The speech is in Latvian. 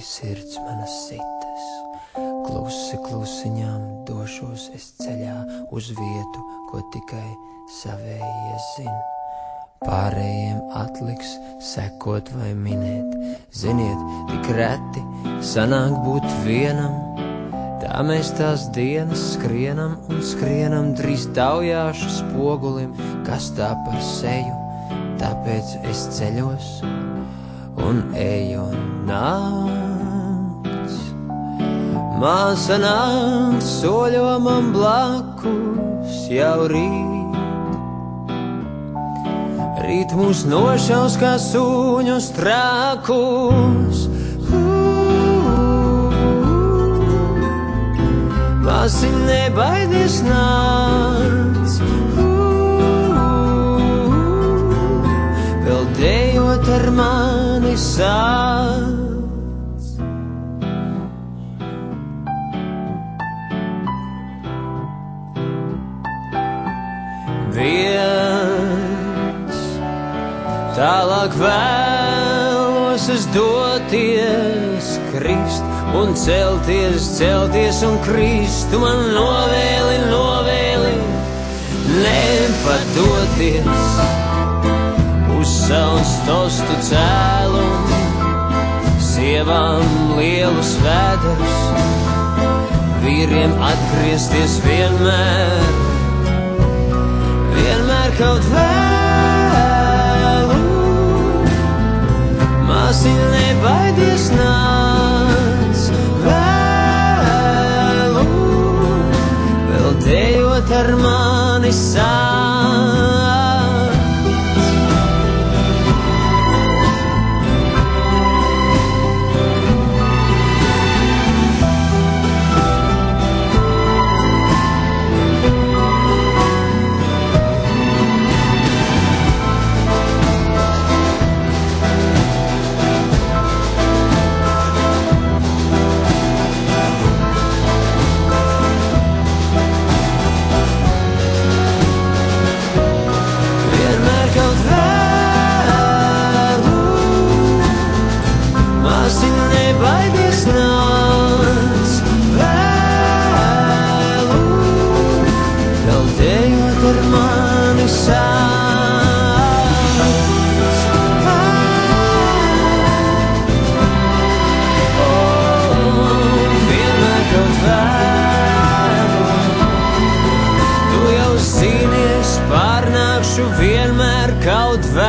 sirds manas sitas. Klusi klusiņām došos es ceļā uz vietu, ko tikai savējie zin. Pārējiem atliks sekot vai minēt. Ziniet, tik reti sanāk būt vienam. Tā mēs tās dienas skrienam un skrienam drīz taujāšu spogulim, kas tā par seju. Tāpēc es ceļos un eju nakts. Māsa nakts soļo man blakus jau rīt. Rīt mūs nošaus kā suņus trakus. Māsiņ, nebaidies nakts. Vēl dejot ar mani sāc. Viens tālāk vēlos es doties, krist un celties, celties un krist. Tu man novēli, novēli nepadoties uz saules tostu cēlumu, sievām lielus vēders, vīriem atgriezties vienmēr, vienmēr kaut vēlu. Māsiņ, nebaidies nakts vēlu, vēl dejot ar mani sāc. Vienmēr kaut vēlu.